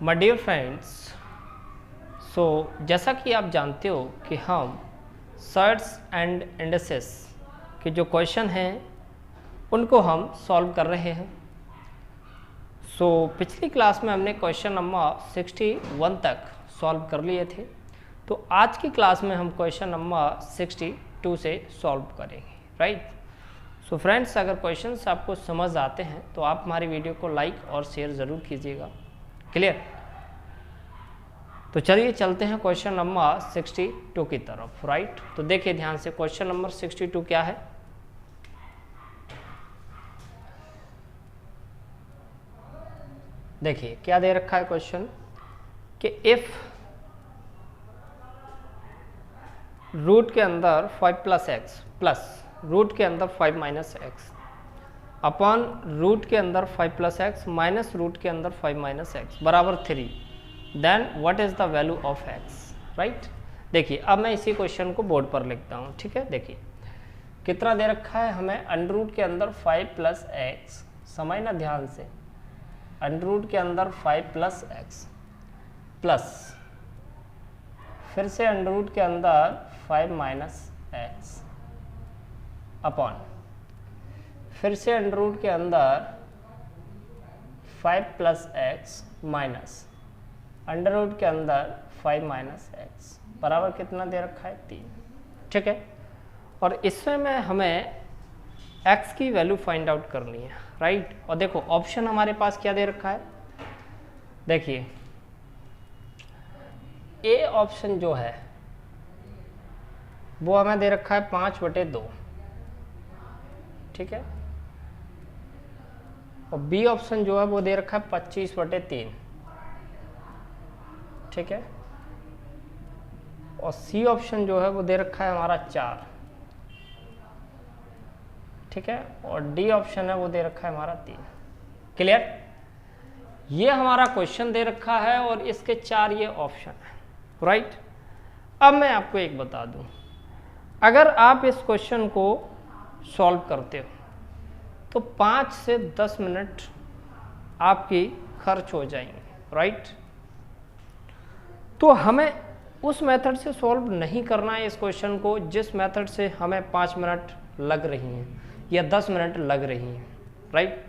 My dear friends, सो जैसा कि आप जानते हो कि हम सर्ट्स एंड इंडिसेस के जो क्वेश्चन हैं उनको हम सॉल्व कर रहे हैं। पिछली क्लास में हमने क्वेश्चन नंबर 61 तक सॉल्व कर लिए थे। तो आज की क्लास में हम क्वेश्चन नंबर 62 से सॉल्व करेंगे, राइट। फ्रेंड्स, अगर क्वेश्चंस आपको समझ आते हैं तो आप हमारी वीडियो को लाइक और शेयर ज़रूर कीजिएगा। क्लियर? तो चलिए चलते हैं क्वेश्चन नंबर 62 की तरफ, राइट। तो देखिए ध्यान से, क्वेश्चन नंबर 62 क्या है। देखिए क्या दे रखा है क्वेश्चन कि इफ रूट के अंदर 5 प्लस एक्स प्लस रूट के अंदर 5 माइनस एक्स अपॉन रूट के अंदर 5 प्लस एक्स माइनस रूट के अंदर 5 माइनस एक्स बराबर 3, then what is the value of x, right. देखिए अब मैं इसी क्वेश्चन को बोर्ड पर लिखता हूँ, ठीक है। देखिए कितना दे रखा है हमें, अंडर रूट के अंदर 5 प्लस एक्स, समझना ध्यान से, अंडर रूट के अंदर 5 प्लस एक्स प्लस फिर से अंडर रूट के अंदर 5 माइनस एक्स अपॉन फिर से अंडर रूट के अंदर 5 plus x minus under root के अंदर 5 माइनस एक्स बराबर कितना दे रखा है 3, ठीक है। और इसमें में हमें x की वैल्यू फाइंड आउट करनी है, राइट। और देखो ऑप्शन हमारे पास क्या दे रखा है, देखिए ए ऑप्शन जो है वो हमें दे रखा है 5/2, ठीक है। और बी ऑप्शन जो है वो दे रखा है 25/3, ठीक है। और सी ऑप्शन जो है वो दे रखा है हमारा 4, ठीक है। और डी ऑप्शन है वो दे रखा है हमारा 3। क्लियर? ये हमारा क्वेश्चन दे रखा है और इसके 4 ये ऑप्शन है, राइट। अब मैं आपको एक बता दूं, अगर आप इस क्वेश्चन को सॉल्व करते हो तो 5 से 10 मिनट आपकी खर्च हो जाएंगे, राइट। तो हमें उस मेथड से सॉल्व नहीं करना है इस क्वेश्चन को जिस मेथड से हमें 5 मिनट लग रही हैं या 10 मिनट लग रही हैं, राइट।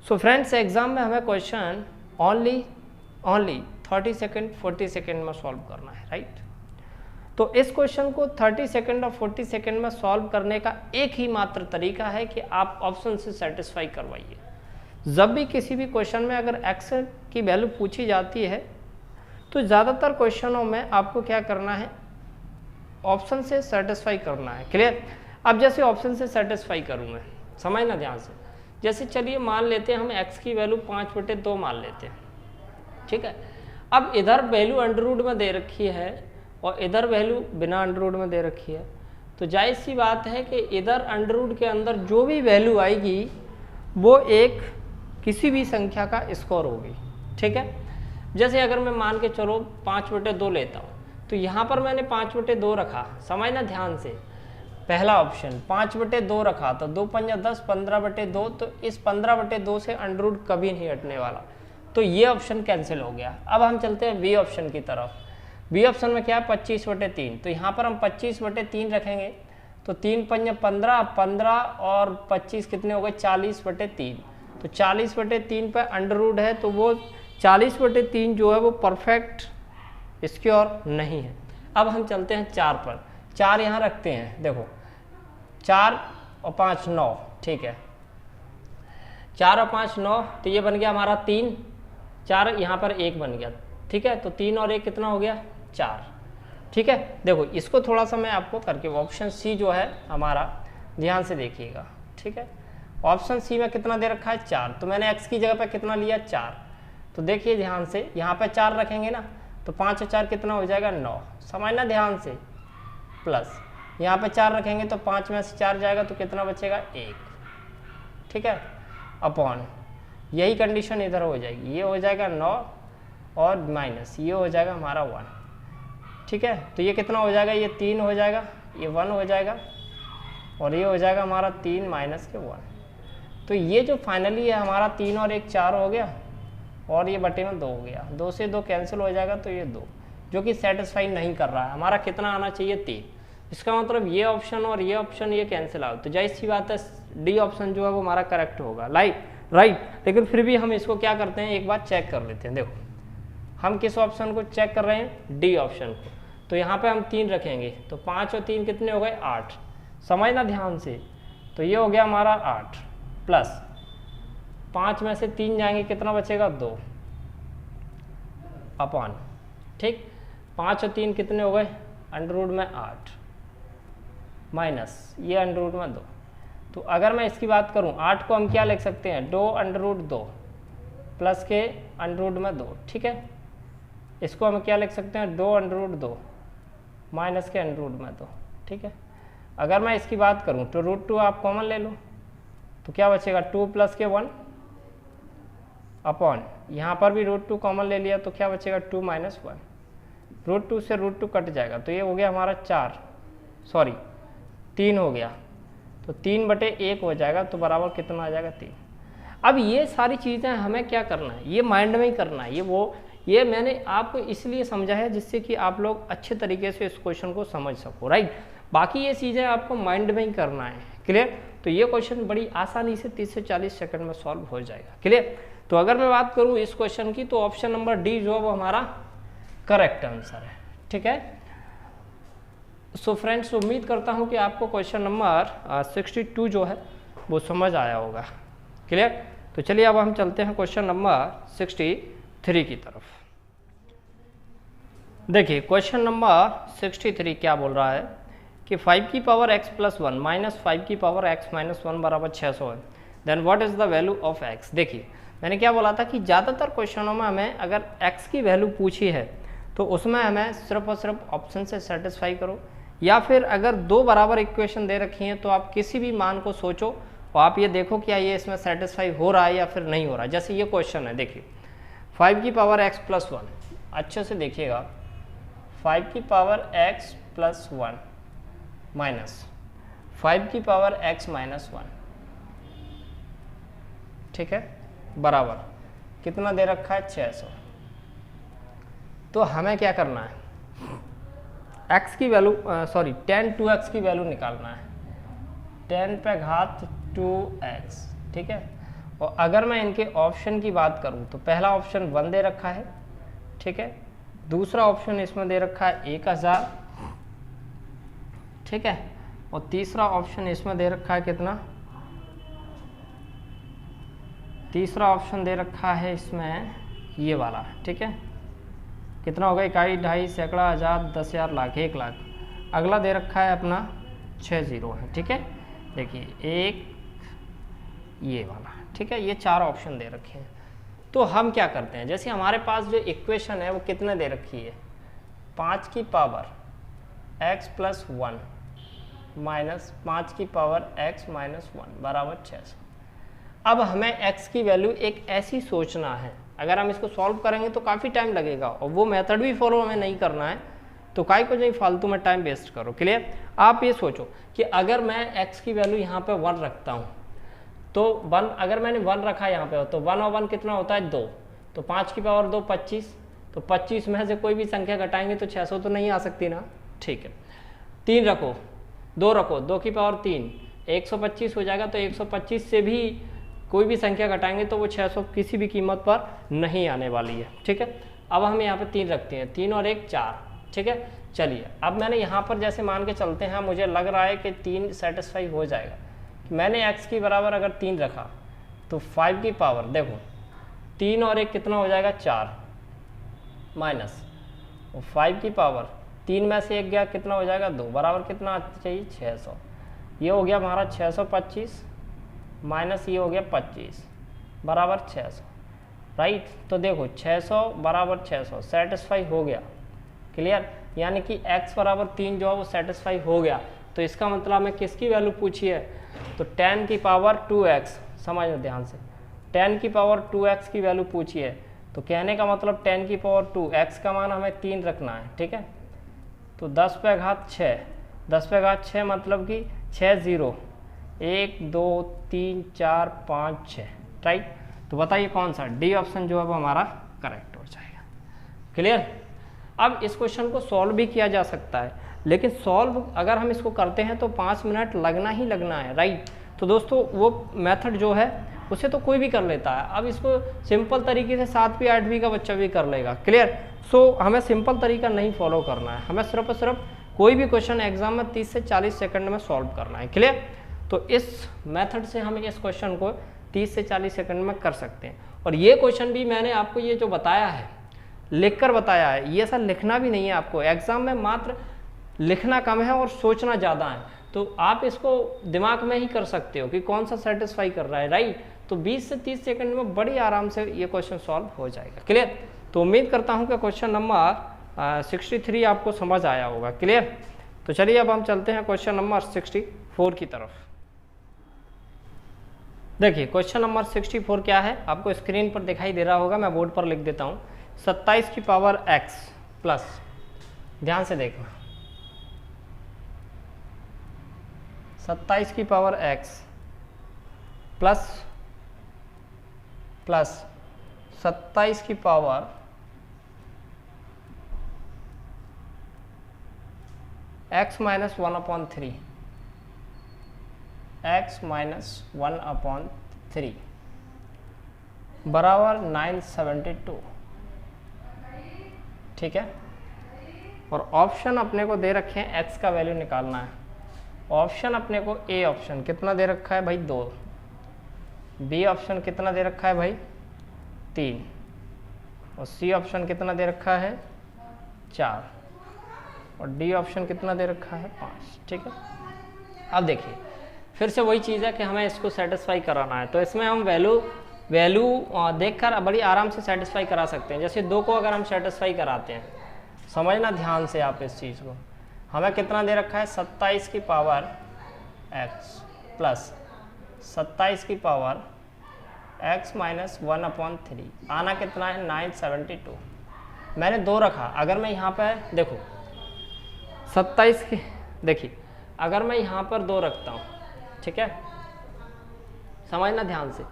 सो फ्रेंड्स, एग्जाम में हमें क्वेश्चन ओनली 30 सेकेंड 40 सेकेंड में सॉल्व करना है, राइट। तो इस क्वेश्चन को 30 सेकेंड और 40 सेकेंड में सॉल्व करने का एक ही मात्र तरीका है कि आप ऑप्शन से सेटिस्फाई करवाइए। जब भी किसी भी क्वेश्चन में अगर एक्स की वैल्यू पूछी जाती है तो ज़्यादातर क्वेश्चनों में आपको क्या करना है, ऑप्शन से सेटिस्फाई करना है। क्लियर? अब जैसे ऑप्शन से सेटिस्फाई करूँगा, समझना ध्यान से। जैसे चलिए मान लेते हैं हम x की वैल्यू 5/2 मान लेते हैं, ठीक है। अब इधर वैल्यू अंडर रूट में दे रखी है और इधर वैल्यू बिना अंडर रूट में दे रखी है, तो जाहिर सी बात है कि इधर अंडर रूट के अंदर जो भी वैल्यू आएगी वो एक किसी भी संख्या का स्क्वायर होगी, ठीक है। जैसे अगर मैं मान के चलो 5/2 लेता हूँ तो यहाँ पर मैंने 5/2 रखा, समझना ध्यान से। पहला ऑप्शन 5/2 रखा तो 2 पंजा 10, 15/2, तो इस 15/2 से अंडर रूट कभी नहीं हटने वाला, तो ये ऑप्शन कैंसिल हो गया। अब हम चलते हैं बी ऑप्शन की तरफ। बी ऑप्शन में क्या है 25/3, तो यहाँ पर हम 25/3 रखेंगे तो 3 पंजा 15, 15 और 25 कितने हो गए 40/3, तो 40/3 पर अंडर रूट है तो वो 40/3 जो है वो परफेक्ट स्क्वायर नहीं है। अब हम चलते हैं 4 पर, 4 यहाँ रखते हैं, देखो 4 और 5 9, ठीक है। 4 और 5 9, तो ये बन गया हमारा 3, 4 यहाँ पर 1 बन गया, ठीक है। तो 3 और 1 कितना हो गया 4, ठीक है। देखो इसको थोड़ा सा मैं आपको करके, ऑप्शन सी जो है हमारा ध्यान से देखिएगा, ठीक है। ऑप्शन सी में कितना दे रखा है 4, तो मैंने x की जगह पे कितना लिया 4, तो देखिए ध्यान से यहाँ पे 4 रखेंगे ना तो 5 और 4 कितना हो जाएगा 9, समझना ध्यान से। प्लस यहाँ पे 4 रखेंगे तो 5 में से 4 जाएगा तो कितना बचेगा 1, ठीक है। अपॉन यही कंडीशन इधर हो जाएगी, ये हो जाएगा 9 और माइनस ये हो जाएगा हमारा 1, ठीक है। तो ये कितना हो जाएगा, ये 3 हो जाएगा, ये 1 हो जाएगा और ये हो जाएगा हमारा 3 माइनस के 1। तो ये जो फाइनली है हमारा 3 और 1 4 हो गया और ये बटे में 2 हो गया, 2 से 2 कैंसिल हो जाएगा तो ये 2, जो कि सेटिस्फाई नहीं कर रहा है। हमारा कितना आना चाहिए 3। इसका मतलब ये ऑप्शन और ये ऑप्शन ये कैंसिल आउट, तो जाहिर सी बात है डी ऑप्शन जो है वो हमारा करेक्ट होगा, राइट। लेकिन फिर भी हम इसको क्या करते हैं, एक बार चेक कर लेते हैं। देखो हम किस ऑप्शन को चेक कर रहे हैं, डी ऑप्शन को। तो यहाँ पे हम 3 रखेंगे, तो 5 और 3 कितने हो गए 8, समझना ध्यान से। तो ये हो गया हमारा 8 प्लस 5 में से 3 जाएंगे, कितना बचेगा 2 अपॉन, ठीक। 5 और 3 कितने हो गए अंडर रूट में 8 माइनस ये अंडर रूट में 2। तो अगर मैं इसकी बात करूं 8 को हम क्या लिख सकते हैं, 2 अंडर रूट 2 प्लस के अंडर रूट में 2, ठीक है। इसको हम क्या लिख सकते हैं, 2 अंडर रूट 2 माइनस के अंडर रूट में 2, ठीक है। अगर मैं इसकी बात करूं तो रूट 2 आप कॉमन ले लो, तो क्या बचेगा 2 प्लस के 1 अपॉन, यहाँ पर भी रूट 2 कॉमन ले लिया तो क्या बचेगा 2 माइनस 1। रूट 2 से रूट 2 कट जाएगा, तो ये हो गया हमारा 3 हो गया, तो 3/1 हो जाएगा, तो बराबर कितना आ जाएगा 3। अब ये सारी चीज़ें हमें क्या करना है, ये माइंड में ही करना है। ये मैंने आपको इसलिए समझा है जिससे कि आप लोग अच्छे तरीके से इस क्वेश्चन को समझ सको, राइट। बाकी ये चीज़ें आपको माइंड में ही करना है, क्लियर। तो ये क्वेश्चन बड़ी आसानी से 30 से 40 सेकंड में सॉल्व हो जाएगा, क्लियर। तो अगर मैं बात करूँ इस क्वेश्चन की, तो ऑप्शन नंबर डी जो है वो हमारा करेक्ट आंसर है, ठीक है। सो फ्रेंड्स, उम्मीद करता हूँ कि आपको क्वेश्चन नंबर 62 जो है वो समझ आया होगा, क्लियर। तो चलिए अब हम चलते हैं क्वेश्चन नंबर 63 की तरफ। देखिए क्वेश्चन नंबर 63 क्या बोल रहा है कि 5 की पावर x प्लस 1 माइनस 5 की पावर x माइनस 1 बराबर 600 है, then what is the value of x। देखिए मैंने क्या बोला था कि ज़्यादातर क्वेश्चनों में हमें अगर x की वैल्यू पूछी है तो उसमें हमें सिर्फ और सिर्फ ऑप्शन से सेटिस्फाई करो, या फिर अगर 2 बराबर इक्वेशन दे रखी हैं तो आप किसी भी मान को सोचो और आप ये देखो क्या ये इसमें सेटिस्फाई हो रहा है या फिर नहीं हो रहा है। जैसे ये क्वेश्चन है, देखिए 5 की पावर x प्लस 1, अच्छे से देखिएगा, 5 की पावर x प्लस 1 माइनस 5 की पावर x माइनस 1, ठीक है, बराबर कितना दे रखा है 600। तो हमें क्या करना है, x की वैल्यू tan 2x की वैल्यू निकालना है, 10 पे घात 2x, ठीक है। और अगर मैं इनके ऑप्शन की बात करूं तो पहला ऑप्शन 1 दे रखा है, ठीक है। दूसरा ऑप्शन इसमें दे रखा है 1000, ठीक है। और तीसरा ऑप्शन इसमें दे रखा है कितना, तीसरा ऑप्शन दे रखा है इसमें ये वाला, ठीक है। कितना होगा, इकाई, ढाई, सैकड़ा, हज़ार, 10,000, लाख, 1 लाख। अगला दे रखा है अपना 6 जीरो है, ठीक है। देखिए एक ये वाला, ठीक है। ये 4 ऑप्शन दे रखे हैं। तो हम क्या करते हैं, जैसे हमारे पास जो इक्वेशन है वो कितने दे रखी है, 5 की पावर x प्लस 1 माइनस 5 की पावर x माइनस 1 बराबर 600। अब हमें x की वैल्यू एक ऐसी सोचना है, अगर हम इसको सॉल्व करेंगे तो काफ़ी टाइम लगेगा और वो मेथड भी फॉलो हमें नहीं करना है, तो काहे को नहीं फालतू में टाइम वेस्ट करो, क्लियर। आप ये सोचो कि अगर मैं x की वैल्यू यहाँ पे 1 रखता हूँ तो 1, अगर मैंने 1 रखा यहाँ पे तो 1 और 1 कितना होता है 2, तो 5 की पावर 2 25, तो 25 में से कोई भी संख्या घटाएंगे तो 600 तो नहीं आ सकती ना, ठीक है। 3 रखो, 2 रखो, 2 की पावर 3 125 हो जाएगा, तो 125 से भी कोई भी संख्या घटाएंगे तो वो 600 किसी भी कीमत पर नहीं आने वाली है, ठीक है। अब हम यहाँ पे 3 रखते हैं, 3 और 1 4, ठीक है। चलिए अब मैंने यहाँ पर जैसे मान के चलते हैं, मुझे लग रहा है कि 3 सेटिस्फाई हो जाएगा। मैंने x की बराबर अगर 3 रखा तो 5 की पावर, देखो 3 और 1 कितना हो जाएगा 4 माइनस 5 की पावर 3 में से 1 गया कितना हो जाएगा 2 बराबर कितना चाहिए 600। ये हो गया हमारा 625 माइनस ये हो गया 25 बराबर 600, राइट। तो देखो 600 बराबर 600 सेटिस्फाई हो गया, क्लियर। यानी कि x बराबर 3 जो है वो सेटिस्फाई हो गया। तो इसका मतलब हमें किसकी वैल्यू पूछी है, तो 10 की पावर 2x, समझो ध्यान से, 10 की पावर 2x की वैल्यू पूछी है। तो कहने का मतलब 10 की पावर 2, x का मान हमें 3 रखना है, ठीक है। तो 10 पे घात 6, 10 पे घात 6 मतलब कि 6 0, 1 2 3 4 5 6, राइट। तो बताइए कौन सा, डी ऑप्शन जो है वो हमारा करेक्ट हो जाएगा। क्लियर। अब इस क्वेश्चन को सॉल्व भी किया जा सकता है, लेकिन सॉल्व अगर हम इसको करते हैं तो 5 मिनट लगना ही लगना है, राइट। तो दोस्तों वो मेथड जो है उसे तो कोई भी कर लेता है, अब इसको सिंपल तरीके से 7वीं 8वीं का बच्चा भी कर लेगा। क्लियर। सो हमें सिंपल तरीका नहीं फॉलो करना है, हमें सिर्फ और सिर्फ कोई भी क्वेश्चन एग्जाम में 30 से 40 सेकंड में सॉल्व करना है। क्लियर। तो इस मेथड से हम इस क्वेश्चन को 30 से 40 सेकंड में कर सकते हैं। और ये क्वेश्चन भी मैंने आपको ये जो बताया है लिखकर बताया है, ये सब लिखना भी नहीं है आपको, एग्जाम में मात्र लिखना कम है और सोचना ज़्यादा है। तो आप इसको दिमाग में ही कर सकते हो कि कौन सा सेटिस्फाई कर रहा है, राइट। तो 20 से 30 सेकंड में बड़ी आराम से ये क्वेश्चन सॉल्व हो जाएगा। क्लियर। तो उम्मीद करता हूँ कि क्वेश्चन नंबर 63 आपको समझ आया होगा। क्लियर। तो चलिए अब हम चलते हैं क्वेश्चन नंबर 64 की तरफ। देखिए क्वेश्चन नंबर 64 क्या है, आपको स्क्रीन पर दिखाई दे रहा होगा, मैं बोर्ड पर लिख देता हूँ। 27 की पावर x प्लस, ध्यान से देखना, 27 की पावर x प्लस 27 की power x minus 1/3, x minus 1/3 बराबर 972। ठीक है। और ऑप्शन अपने को दे रखे हैं, x का वैल्यू निकालना है। ऑप्शन अपने को ए ऑप्शन कितना दे रखा है भाई 2, बी ऑप्शन कितना दे रखा है भाई 3, और सी ऑप्शन कितना दे रखा है 4, और डी ऑप्शन कितना दे रखा है 5। ठीक है। अब देखिए फिर से वही चीज़ है कि हमें इसको सेटिस्फाई कराना है, तो इसमें हम वैल्यू देखकर बड़ी आराम से सेटिस्फाई करा सकते हैं। जैसे 2 को अगर हम सेटिस्फाई कराते हैं, समझना ध्यान से आप इस चीज़ को, हमें कितना दे रखा है 27 की पावर x प्लस 27 की पावर x माइनस 1/3, आना कितना है 972। मैंने 2 रखा, अगर मैं यहाँ पर देखो 27 की, देखिए अगर मैं यहाँ पर 2 रखता हूँ, ठीक है, समझना ध्यान से,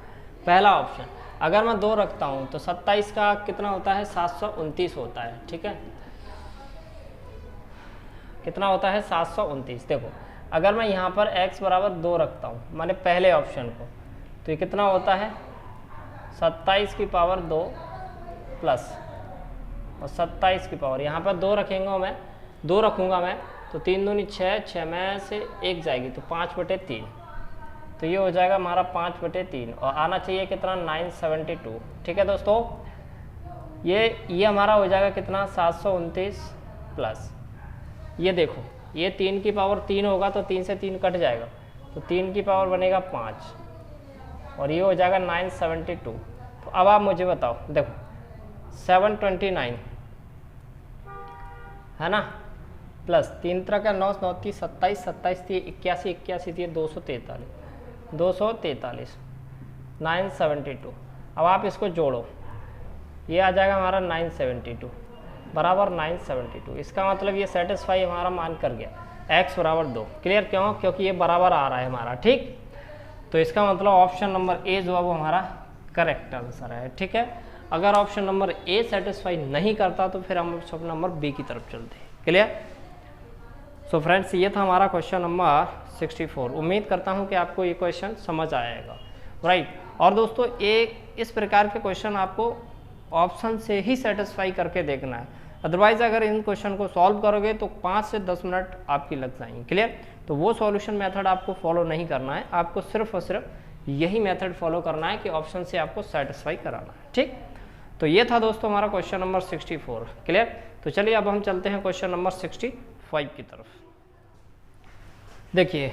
पहला ऑप्शन अगर मैं 2 रखता हूँ तो 27 का कितना होता है 729 होता है। ठीक है, कितना होता है 729। देखो अगर मैं यहाँ पर x बराबर 2 रखता हूँ, मैंने पहले ऑप्शन को, तो ये कितना होता है 27 की पावर 2 प्लस और 27 की पावर, यहाँ पर 2 रखेंगे मैं, 2 रखूँगा मैं, तो 3 दूनी 6, 6 में से 1 जाएगी तो 5/3, तो ये हो जाएगा हमारा 5/3, और आना चाहिए कितना 972। ठीक है दोस्तों, ये हमारा हो जाएगा कितना 729 प्लस, ये देखो ये 3 की पावर 3 होगा तो 3 से 3 कट जाएगा, तो 3 की पावर बनेगा 5, और ये हो जाएगा 972। तो अब आप मुझे बताओ, देखो 729 है ना, प्लस 3 तरह का 9 9 30 27 27 थी 81 81 थी 243 972। अब आप इसको जोड़ो, ये आ जाएगा हमारा 972 बराबर 972। इसका मतलब ये सेटिस्फाई हमारा मान कर गया, x बराबर 2। क्लियर, क्यों? क्योंकि ये बराबर आ रहा है हमारा। ठीक, तो इसका मतलब ऑप्शन नंबर ए जो है वो हमारा करेक्ट आंसर है। ठीक है, अगर ऑप्शन नंबर ए सेटिस्फाई नहीं करता तो फिर हम ऑप्शन नंबर बी की तरफ चलते हैं। क्लियर। सो फ्रेंड्स, ये था हमारा क्वेश्चन नंबर 64। उम्मीद करता हूँ कि आपको ये क्वेश्चन समझ आएगा, राइट। और दोस्तों इस प्रकार के क्वेश्चन आपको ऑप्शन से ही सेटिस्फाई करके देखना है, अदरवाइज अगर इन क्वेश्चन को सॉल्व करोगे तो 5 से 10 मिनट आपकी लग जाएंगे। क्लियर, तो वो सॉल्यूशन मेथड आपको फॉलो नहीं करना है, आपको सिर्फ और सिर्फ यही मेथड फॉलो करना है कि ऑप्शन से आपको सेटिस्फाई कराना है। ठीक, तो ये था दोस्तों हमारा क्वेश्चन नंबर 64। क्लियर, तो चलिए अब हम चलते हैं क्वेश्चन नंबर 65 की तरफ। देखिए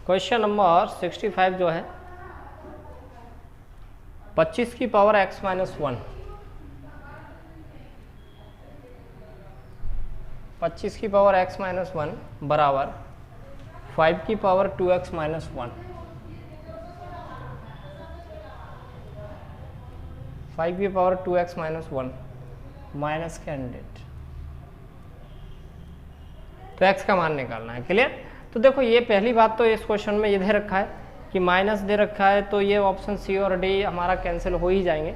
क्वेश्चन नंबर 65 जो है 25 की पावर x माइनस 1, 25 की पावर x माइनस 1 बराबर 5 की पावर 2x माइनस 1, 5 की पावर 2x माइनस 1 माइनस के 100, तो x का मान निकालना है। क्लियर, तो देखो ये पहली बात तो इस क्वेश्चन में ये दे रखा है कि माइनस दे रखा है तो ये ऑप्शन सी और डी हमारा कैंसिल हो ही जाएंगे।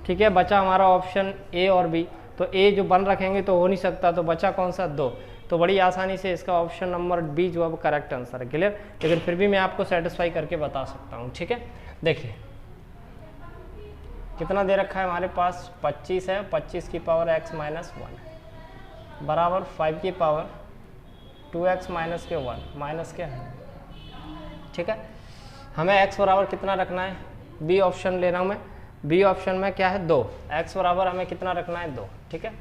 ठीक है, बचा हमारा ऑप्शन ए और बी, तो ए जो बन रखेंगे तो हो नहीं सकता, तो बचा कौन सा 2, तो बड़ी आसानी से इसका ऑप्शन नंबर बी जो है वो करेक्ट आंसर है। क्लियर, लेकिन फिर भी मैं आपको सेटिस्फाई करके बता सकता हूँ। ठीक है, देखिए कितना दे रखा है हमारे पास 25 है, 25 की पावर x माइनस 1 बराबर 5 की पावर 2x माइनस के 1 माइनस के 100। ठीक है, हमें x बराबर कितना रखना है, बी ऑप्शन ले रहा हूँ मैं, बी ऑप्शन में क्या है 2, x बराबर हमें कितना रखना है 2। ठीक है,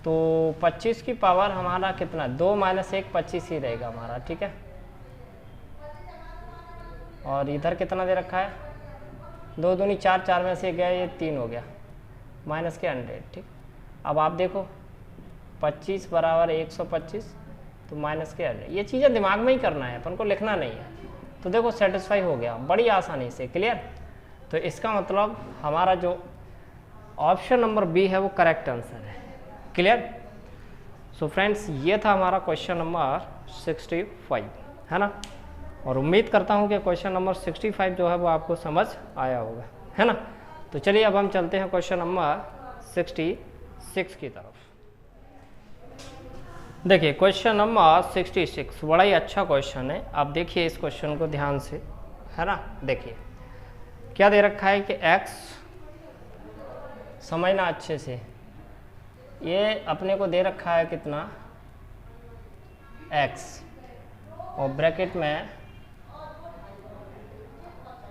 तो 25 की पावर हमारा कितना 2 माइनस 1 25 ही रहेगा हमारा। ठीक है, और इधर कितना दे रखा है 2 दूनी 4, 4 में से गया ये 3 हो गया माइनस के 100। ठीक, अब आप देखो 25 बराबर 125 तो माइनस के 100, ये चीज़ें दिमाग में ही करना है, अपन को लिखना नहीं है। तो देखो सेटिस्फाई हो गया बड़ी आसानी से। क्लियर, तो इसका मतलब हमारा जो ऑप्शन नंबर बी है वो करेक्ट आंसर है। क्लियर, सो फ्रेंड्स ये था हमारा क्वेश्चन नंबर 65, है ना, और उम्मीद करता हूँ कि क्वेश्चन नंबर 65 जो है वो आपको समझ आया होगा, है ना। तो चलिए अब हम चलते हैं क्वेश्चन नंबर 66 की तरफ। देखिए क्वेश्चन नंबर 66 बड़ा ही अच्छा क्वेश्चन है, आप देखिए इस क्वेश्चन को ध्यान से, है ना। देखिए क्या दे रखा है कि x, समझना अच्छे से, ये अपने को दे रखा है कितना x, और ब्रैकेट में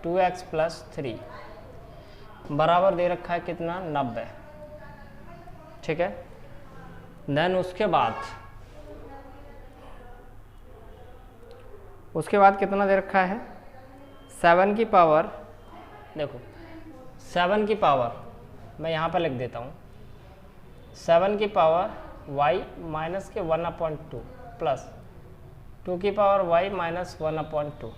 2x प्लस 3 बराबर दे रखा है कितना 90। ठीक है, देन उसके बाद कितना दे रखा है 7 की पावर, देखो 7 की पावर मैं यहाँ पर लिख देता हूँ, 7 की पावर y माइनस के 1/2 प्लस 2 की पावर y माइनस 1/2,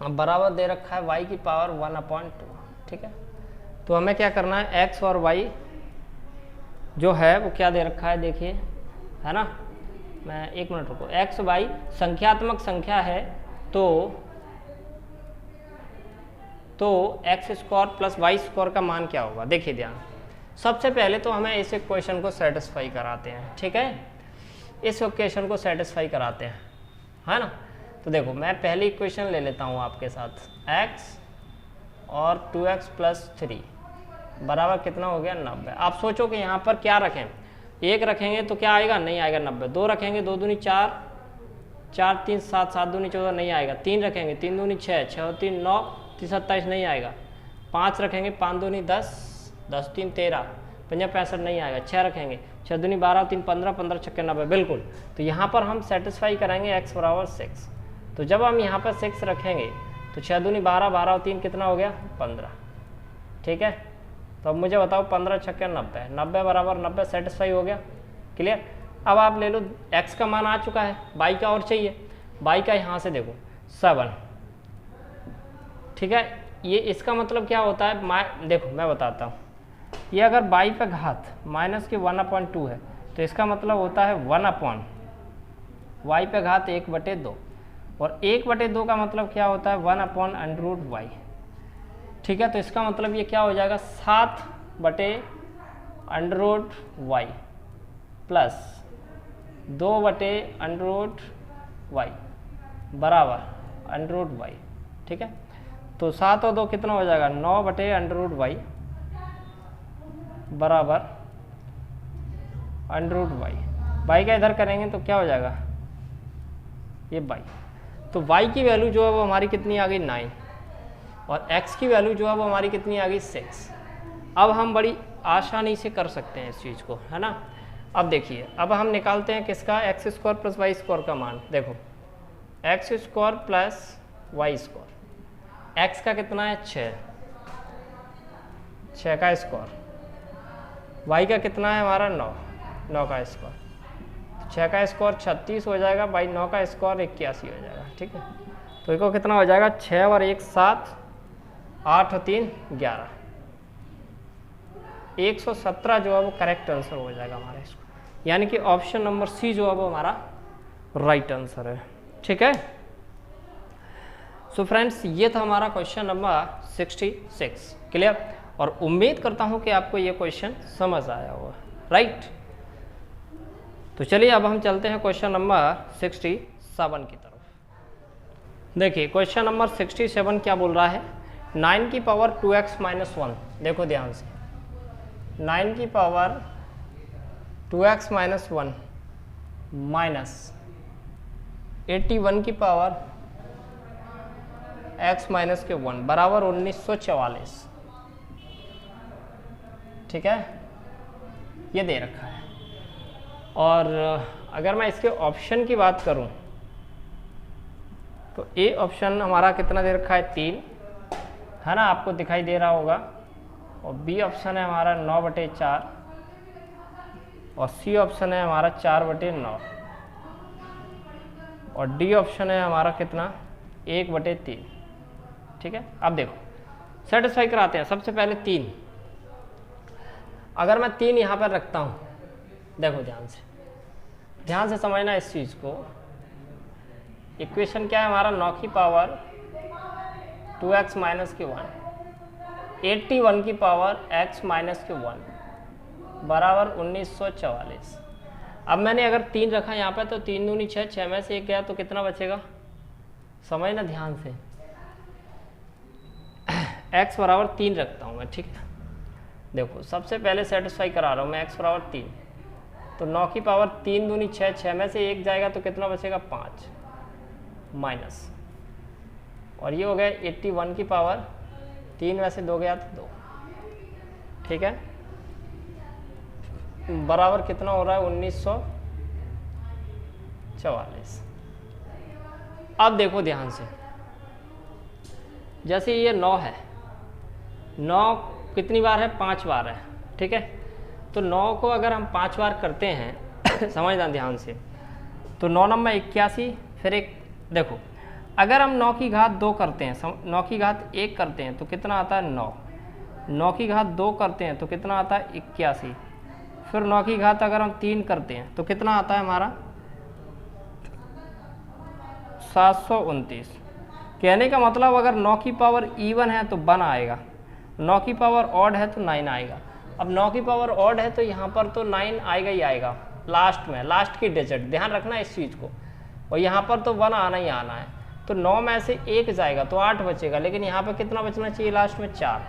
अब बराबर दे रखा है y की पावर 1/2। ठीक है, तो हमें क्या करना है x और y जो है वो क्या दे रखा है, देखिए, है ना, मैं एक मिनट रुको, x y संख्यात्मक संख्या है तो x square plus y square का मान क्या होगा। देखिए ध्यान, सबसे पहले तो हमें इस इक्वेशन को सेटिस्फाई कराते हैं। ठीक है, इस इक्वेशन को सेटिस्फाई कराते हैं, है ना। तो देखो मैं पहली इक्वेशन ले लेता हूँ आपके साथ, x और 2x प्लस 3 बराबर कितना हो गया 90। आप सोचो कि यहाँ पर क्या रखें, 1 रखेंगे तो क्या आएगा, नहीं आएगा 90, 2 रखेंगे 2 दूनी 4, 4 3 7, 7 दूनी 14 नहीं आएगा, 3 रखेंगे 3 दूनी 6, 6 और 3 9, 3 27 नहीं आएगा, 5 रखेंगे 5 दूनी 10, 10 3 13, 5 65 नहीं आएगा, 6 रखेंगे 6 दूनी 12, 3 15, 15 6 90 बिल्कुल। तो यहाँ पर हम सेटिस्फाई करेंगे x बराबर 6। तो जब हम यहाँ पर 6 रखेंगे तो 6 दूनी 12, 12 और 3 कितना हो गया 15। ठीक है, तो अब मुझे बताओ 15 6 90, 90 बराबर 90 सेटिस्फाई हो गया। क्लियर, अब आप ले लो x का मान आ चुका है, y का और चाहिए, y का यहाँ से देखो 7। ठीक है, ये इसका मतलब क्या होता है, देखो मैं बताता हूँ, ये अगर y पे घात माइनस के 1/2 है तो इसका मतलब होता है 1/y पे घात 1/2, और 1/2 का मतलब क्या होता है 1/√y। ठीक है, तो इसका मतलब ये क्या हो जाएगा 7/√y प्लस 2/√y बराबर √y। ठीक है, तो 7 और 2 कितना हो जाएगा 9/√y बराबर √y। y का इधर करेंगे तो क्या हो जाएगा ये y। तो y की वैल्यू जो है वो हमारी कितनी आ गई 9, और x की वैल्यू जो है वो हमारी कितनी आ गई 6। अब हम बड़ी आसानी से कर सकते हैं इस चीज़ को, है ना। अब देखिए, अब हम निकालते हैं किसका x square plus y square का मान। देखो x square plus y square, x का कितना है 6 का स्क्वायर, y का कितना है हमारा 9 का स्क्वायर, 6 का स्क्वायर 36 हो जाएगा, बाई 9 का स्क्वायर 81 हो जाएगा। ठीक है, तो इसको कितना हो जाएगा 6 और 1 7, 8 और 3 11, 117 जो है वो करेक्ट आंसर हो जाएगा हमारा इसको, यानी कि ऑप्शन नंबर सी जो है वो हमारा राइट आंसर है। ठीक है, सो फ्रेंड्स ये था हमारा क्वेश्चन नंबर 66। क्लियर? और उम्मीद करता हूँ कि आपको ये क्वेश्चन समझ आया होगा, राइट? तो चलिए अब हम चलते हैं क्वेश्चन नंबर 67 की तरफ। देखिए क्वेश्चन नंबर 67 क्या बोल रहा है, 9 की पावर 2x माइनस 1। देखो ध्यान से, 9 की पावर 2x माइनस 1 माइनस 81 की पावर x माइनस के 1 बराबर 1944। ठीक है, ये दे रखा है। और अगर मैं इसके ऑप्शन की बात करूं तो ए ऑप्शन हमारा कितना दे रखा है, 3 है ना, आपको दिखाई दे रहा होगा। और बी ऑप्शन है हमारा 9/4 और सी ऑप्शन है हमारा 4/9 और डी ऑप्शन है हमारा कितना, 1/3। ठीक है, अब देखो सेटिस्फाई कराते हैं। सबसे पहले 3, अगर मैं 3 यहाँ पर रखता हूँ, देखो ध्यान से समझना इस चीज़ को। इक्वेशन क्या है हमारा, 9 की पावर 2x माइनस के 1, 81 की पावर x माइनस के 1 बराबर 1944। अब मैंने अगर 3 रखा यहाँ पे तो 3 दूनी 6, 6 में से 1 गया तो कितना बचेगा, समझना ध्यान से। x बराबर 3 रखता हूँ मैं, ठीक है। देखो सबसे पहले सेटिस्फाई करा रहा हूँ मैं, x बराबर 3, तो 9 की पावर 3 दूनी 6, 6 में से 1 जाएगा तो कितना बचेगा, 5 माइनस, और ये हो गया 81 की पावर 3 में से 2 गया तो 2। ठीक है, बराबर कितना हो रहा है, 1944। अब देखो ध्यान से, जैसे ये 9 है, 9 कितनी बार है, 5 बार है। ठीक है, तो 9 को अगर हम 5 बार करते हैं समझना ध्यान से, तो 9 नंबर 81, फिर एक देखो अगर हम 9 की घात 2 करते हैं, 9 की घात 1 करते हैं तो कितना आता है, 9, 9 की घात 2 करते हैं तो कितना आता है, 81, फिर 9 की घात अगर हम 3 करते हैं तो कितना आता है हमारा, 729। कहने का मतलब अगर 9 की पावर इवन है तो 1 आएगा, 9 की पावर ऑड है तो 9 आएगा। अब 9 की पावर ऑड है तो यहाँ पर तो 9 आएगा ही आएगा लास्ट में, लास्ट की डिजिट, ध्यान रखना इस चीज़ को। और यहाँ पर तो 1 आना ही आना है, तो 9 में से 1 जाएगा तो 8 बचेगा, लेकिन यहाँ पर कितना बचना चाहिए लास्ट में, 4।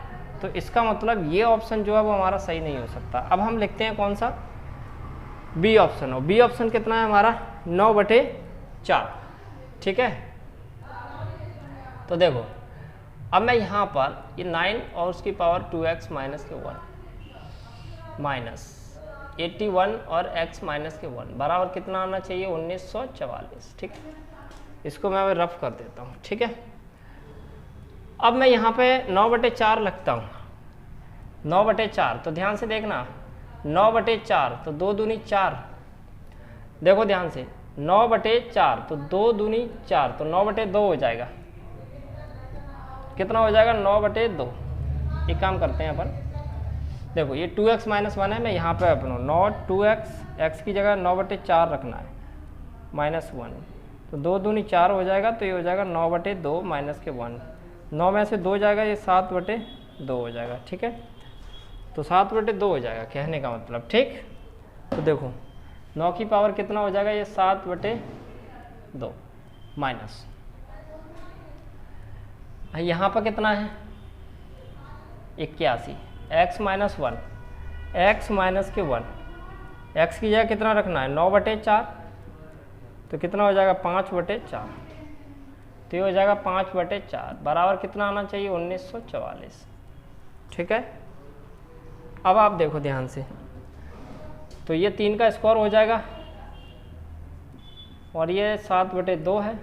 तो इसका मतलब ये ऑप्शन जो है वो हमारा सही नहीं हो सकता। अब हम लिखते हैं कौन सा, बी ऑप्शन। और बी ऑप्शन कितना है हमारा, 9/4। ठीक है, तो देखो अब मैं यहाँ पर ये 9 और उसकी पावर 2x माइनस के 1 माइनस 81 और x माइनस के 1 बराबर कितना आना चाहिए, 1944। ठीक है, इसको मैं रफ कर देता हूँ। ठीक है, अब मैं यहाँ पे 9/4 लगता हूँ, 9/4, तो ध्यान से देखना, 9/4 तो 2 दूनी 4, देखो ध्यान से, 9/4 तो 2 दूनी 4, तो 9/2 हो जाएगा, कितना हो जाएगा, 9/2। एक काम करते हैं अपन, देखो ये 2x माइनस 1 है, मैं यहाँ पे अपना 2x, x की जगह 9/4 रखना है माइनस 1, तो 2 दूनी 4 हो जाएगा, तो ये हो जाएगा 9/2 माइनस के 1, 9 में से 2 जाएगा, ये 7/2 हो जाएगा। ठीक है, तो 7/2 हो जाएगा कहने का मतलब। ठीक, तो देखो 9 की पावर कितना हो जाएगा, ये 7/2 माइनस, यहाँ पर कितना है, 81, x माइनस 1, x माइनस के 1, x की जगह कितना रखना है, 9/4, तो कितना हो जाएगा, 5/4, तो ये हो जाएगा 5/4 बराबर कितना आना चाहिए, 1944। ठीक है, अब आप देखो ध्यान से, तो ये 3 का स्क्वायर हो जाएगा और ये 7/2 है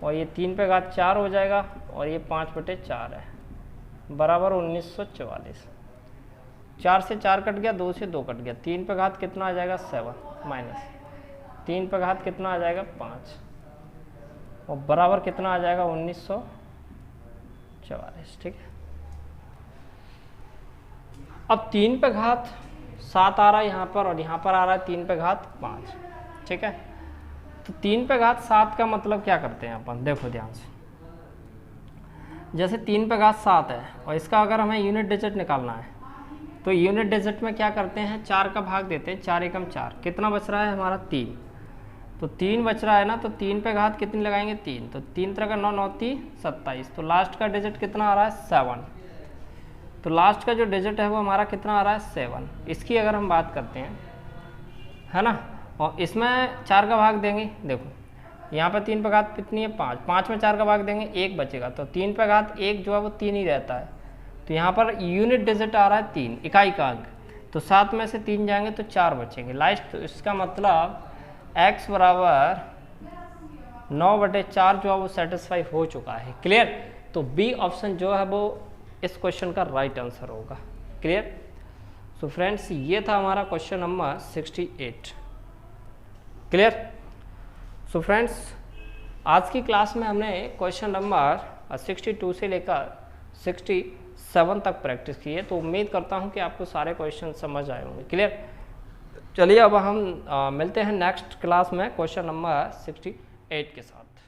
और ये 3 पे घात 4 हो जाएगा और ये 5/4 है बराबर 1944। 4 से 4 कट गया, 2 से 2 कट गया, 3 पे घात कितना आ जाएगा, 7 माइनस 3 पे घात कितना आ जाएगा, 5 और बराबर कितना आ जाएगा, 1944। ठीक है, अब 3 पे घात 7 आ रहा है यहाँ पर और यहाँ पर आ रहा है 3 पे घात 5। ठीक है, तो 3 पे घात 7 का मतलब क्या करते हैं अपन, देखो ध्यान से, जैसे 3 पे घात 7 है और इसका अगर हमें यूनिट डिजिट निकालना है तो यूनिट डिजिट में क्या करते हैं, 4 का भाग देते हैं, 4 एकम 4, कितना बच रहा है हमारा 3, तो 3 बच रहा है ना, तो 3 पे घात कितनी लगाएंगे 3, तो 3 तरह का 9 9 3 27, तो लास्ट का डिजिट कितना आ रहा है 7, तो लास्ट का जो डिजिट है वो हमारा कितना आ रहा है 7। इसकी अगर हम बात करते हैं है ना, और इसमें 4 का भाग देंगे, देखो यहाँ पर 3 पे घात कितनी है 5, 5 में 4 का भाग देंगे 1 बचेगा, तो 3 पे घात 1 जो है वो 3 ही रहता है, तो यहाँ पर यूनिट डिजिट आ रहा है 3, इकाई का अंक, तो 7 में से 3 जाएंगे तो 4 बचेंगे लास्ट, तो इसका मतलब x बराबर 9/4 जो है वो सेटिस्फाई हो चुका है। क्लियर, तो बी ऑप्शन जो है वो इस क्वेश्चन का राइट आंसर होगा। क्लियर, सो फ्रेंड्स ये था हमारा question number 68। Clear, so friends आज की क्लास में हमने क्वेश्चन नंबर 62 से लेकर 67 तक प्रैक्टिस की है, तो उम्मीद करता हूं कि आपको सारे क्वेश्चन समझ आए होंगे। क्लियर, चलिए अब हम मिलते हैं नेक्स्ट क्लास में क्वेश्चन नंबर 68 के साथ।